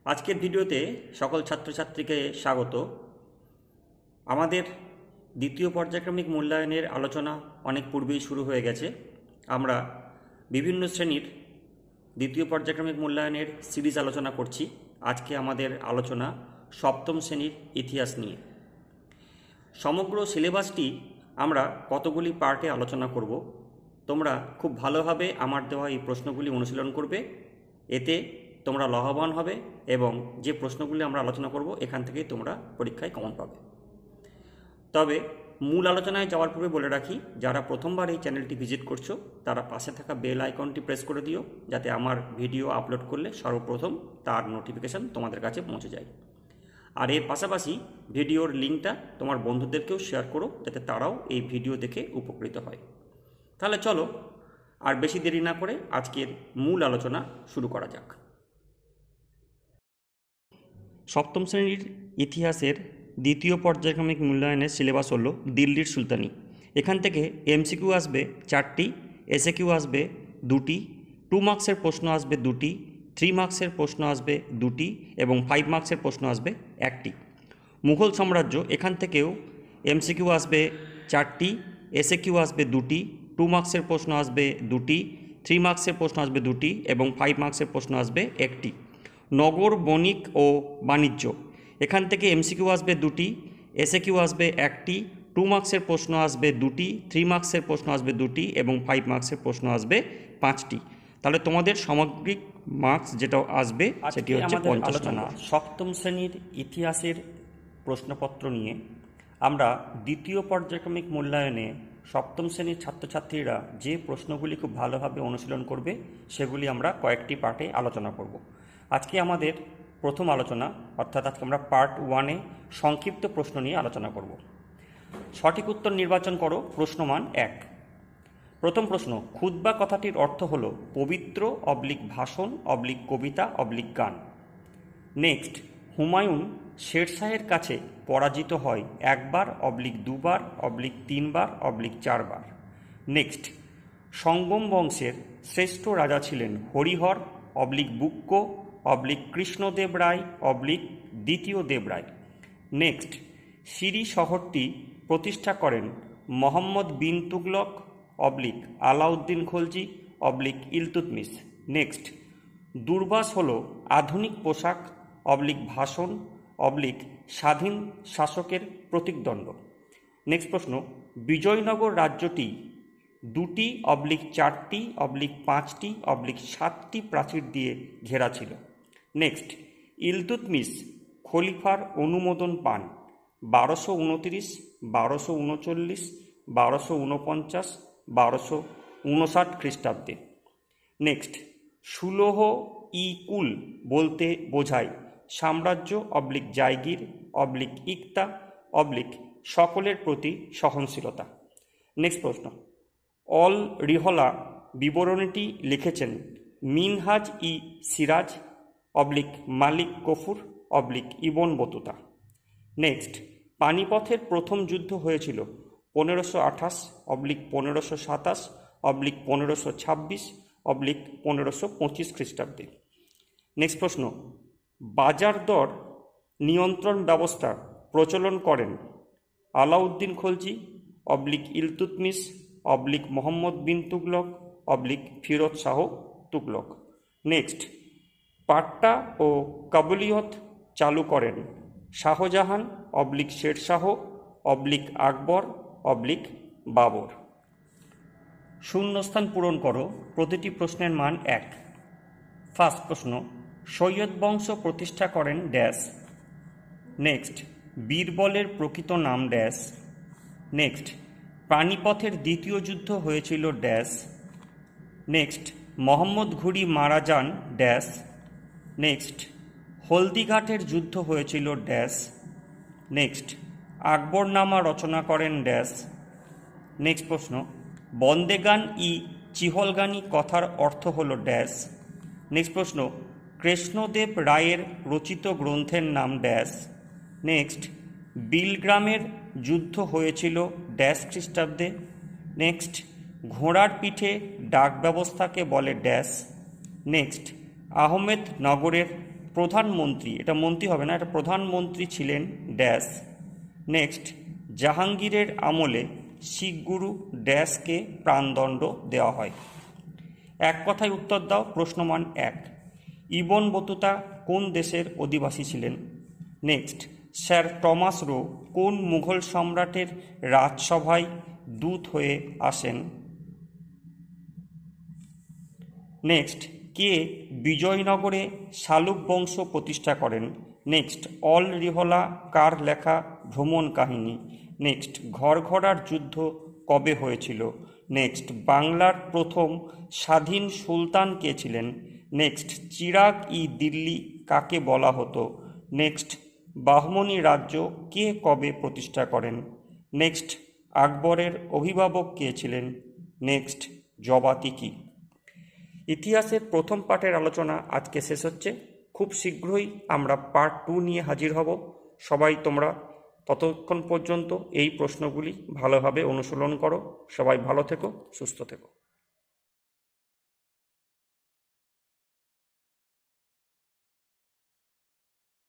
আজকের ভিডিওতে সকল ছাত্রছাত্রীকে স্বাগত। আমাদের দ্বিতীয় পর্যায়ক্রমিক মূল্যায়নের আলোচনা অনেক পূর্বেই শুরু হয়ে গেছে। আমরা বিভিন্ন শ্রেণীর দ্বিতীয় পর্যায়ক্রমিক মূল্যায়নের সিরিজ আলোচনা করছি। আজকে আমাদের আলোচনা সপ্তম শ্রেণীর ইতিহাস নিয়ে। সমগ্র সিলেবাসটি আমরা কতগুলি পার্টে আলোচনা করব। তোমরা খুব ভালোভাবে আমার দেওয়া এই প্রশ্নগুলি অনুশীলন করবে, এতে তোমরা লাভবান হবে এবং যে প্রশ্নগুলি আমরা আলোচনা করব এখান থেকেই তোমরা পরীক্ষায় কমন পাবে। তবে মূল আলোচনায় যাওয়ার পূর্বে বলে রাখি, যারা প্রথমবার এই চ্যানেলটি ভিজিট করছো তারা পাশে থাকা বেল আইকনটি প্রেস করে দিও, যাতে আমার ভিডিও আপলোড করলে সর্বপ্রথম তার নোটিফিকেশান তোমাদের কাছে পৌঁছে যায়। আর এর পাশাপাশি ভিডিওর লিঙ্কটা তোমার বন্ধুদেরকেও শেয়ার করো, যাতে তারাও এই ভিডিও দেখে উপকৃত হয়। তাহলে চলো আর বেশি দেরি না করে আজকের মূল আলোচনা শুরু করা যাক। সপ্তম শ্রেণীর ইতিহাসের দ্বিতীয় পর্যায়ক্রমিক মূল্যায়নের সিলেবাস হলো দিল্লির সুলতানি। এখান থেকে এমসিকিউ আসবে 4টি, এসএকিউ আসবে 2টি, 2 মার্কসের প্রশ্ন আসবে 2টি, 3 মার্কসের প্রশ্ন আসবে 2টি এবং 5 মার্কসের প্রশ্ন আসবে 1টি। মুঘল সাম্রাজ্য, এখান থেকেও এমসিকিউ আসবে 4টি, এসএকিউ আসবে 2টি, 2 মার্কসের প্রশ্ন আসবে 2টি, 3 মার্কসের প্রশ্ন আসবে 2টি এবং 5 মার্কসের প্রশ্ন আসবে 1টি। নগর, বণিক ও বাণিজ্য, এখান থেকে এমসিকিউ আসবে 2টি, এসএকিউ আসবে 1টি, 2 মার্কসের প্রশ্ন আসবে 2টি, 3 মার্কসের প্রশ্ন আসবে 2টি এবং 5 মার্কসের প্রশ্ন আসবে 5টি। তাহলে তোমাদের সামগ্রিক মার্কস যেটা আসবে সেটি হচ্ছে 50 নম্বর। সপ্তম শ্রেণীর ইতিহাসের প্রশ্নপত্র নিয়ে আমরা দ্বিতীয় পর্যায়ক্রমিক মূল্যায়নে সপ্তম শ্রেণীর ছাত্রছাত্রীরা যে প্রশ্নগুলি খুব ভালোভাবে অনুশীলন করবে সেগুলি আমরা কয়েকটি পার্টে আলোচনা করব। আজকে আমাদের প্রথম আলোচনা, অর্থাৎ আজকে আমরা পার্ট 1-এ সংক্ষিপ্ত প্রশ্ন নিয়ে আলোচনা করব। সঠিক উত্তর নির্বাচন করো। প্রশ্নমান 1। প্রথম প্রশ্ন, খুতবা কথাটির অর্থ হলো পবিত্র ভাষণ কবিতা গান। নেক্সট, হুমায়ুন শেরশাহের কাছে পরাজিত হয় 1বার 2বার 3বার 4বার। নেক্সট, সঙ্গম বংশের শ্রেষ্ঠ রাজা ছিলেন হরিহর বুক্ক কৃষ্ণদেব রায় দ্বিতীয় দেব রায়। নেক্সট, সিরি শহরটি প্রতিষ্ঠা করেন মোহাম্মদ বিন তুগলক আলাউদ্দিন খলজি ইলতুৎমিশ। নেক্সট, দুর্বাস হল আধুনিক পোশাক ভাষণ স্বাধীন শাসকের প্রতীকদণ্ড। নেক্সট প্রশ্ন, বিজয়নগর রাজ্যটি 2টি 4টি 5টি 7টি প্রাচীর দিয়ে ঘেরা ছিল। নেক্সট, ইলতুৎমিশ খলিফার অনুমোদন পান 1229, 1239, 1249, 1259 খ্রিস্টাব্দে। নেক্সট, সুলহ ই কুল বলতে বোঝায় সাম্রাজ্য জায়গির ইকতা সকলের প্রতি সহনশীলতা। নেক্সট প্রশ্ন, অল রিহলা বিবরণীটি লিখেছেন মিনহাজ ই সিরাজ মালিক কফুর ইবন বতুতা। নেক্সট, পানিপথের প্রথম যুদ্ধ হয়েছিল 1528, 1527, 1526, 1525 খ্রিস্টাব্দে। নেক্সট প্রশ্ন, বাজার দর নিয়ন্ত্রণ ব্যবস্থা প্রচলন করেন আলাউদ্দিন খলজি ইলতুৎমিশ মোহাম্মদ বিন তুগলক ফিরোজ শাহ তুগলক। নেক্সট, পাট্টা ও কাবুলিয়ত চালু করেন শাহজাহান শেরশাহ আকবর বাবর। শূন্যস্থান পূরণ করো। প্রতিটি প্রশ্নের মান 1। ফার্স্ট প্রশ্ন, সৈয়দ বংশ প্রতিষ্ঠা করেন ড্যাশ। নেক্সট, বীরবলের প্রকৃত নাম ড্যাশ। নেক্সট, পানিপথের দ্বিতীয় যুদ্ধ হয়েছিল ড্যাশ। নেক্সট, মোহাম্মদ ঘুরি মারা যান ড্যাশ। নেক্সট, হলদিঘাটের যুদ্ধ হয়েছিল ড্যাশ। নেক্সট, আকবরনামা রচনা করেন ড্যাশ। নেক্সট প্রশ্ন, বন্দেগান ই চিহলগানি কথার অর্থ হল ড্যাশ। নেক্সট প্রশ্ন, কৃষ্ণদেব রায়ের রচিত গ্রন্থের নাম ড্যাশ। নেক্সট, বিলগ্রামের যুদ্ধ হয়েছিল ড্যাশ খ্রিস্টাব্দে। নেক্সট, ঘোড়ার পিঠে ডাক ব্যবস্থাকে বলে ড্যাশ। নেক্সট, আহমেদ নগরের প্রধানমন্ত্রী, এটা মন্ত্রী হবে না, এটা প্রধানমন্ত্রী ছিলেন ড্যাশ। নেক্সট, জাহাঙ্গীরের আমলে শিখ গুরু ড্যাশকে প্রাণদণ্ড দেওয়া হয়। এক কথায় উত্তর দাও। প্রশ্নমান 1, ইবন বতুতা কোন দেশের অধিবাসী ছিলেন? নেক্সট, স্যার টমাস রো কোন মুঘল সম্রাটের রাজসভায় দূত হয়ে আসেন? নেক্সট, কে বিজয়নগরে শালুক বংশ প্রতিষ্ঠা করেন? নেক্সট, অল রিহলা কার লেখা ভ্রমণ কাহিনী? নেক্সট, ঘরঘরার যুদ্ধ কবে হয়েছিল? নেক্সট, বাংলার প্রথম স্বাধীন সুলতান কে ছিলেন? নেক্সট, চিরাগ ই দিল্লি কাকে বলা হতো? নেক্সট, বাহমনি রাজ্য কে কবে প্রতিষ্ঠা করেন? নেক্সট, আকবরের অভিভাবক কে ছিলেন? নেক্সট, জবাতি কি? ইতিহাসের প্রথম পাঠের আলোচনা আজকে শেষ হচ্ছে। খুব শীঘ্রই আমরা পার্ট 2 নিয়ে হাজির হব। সবাই তোমরা ততক্ষণ পর্যন্ত এই প্রশ্নগুলি ভালোভাবে অনুশীলন করো। সবাই ভালো থেকো, সুস্থ থেকো।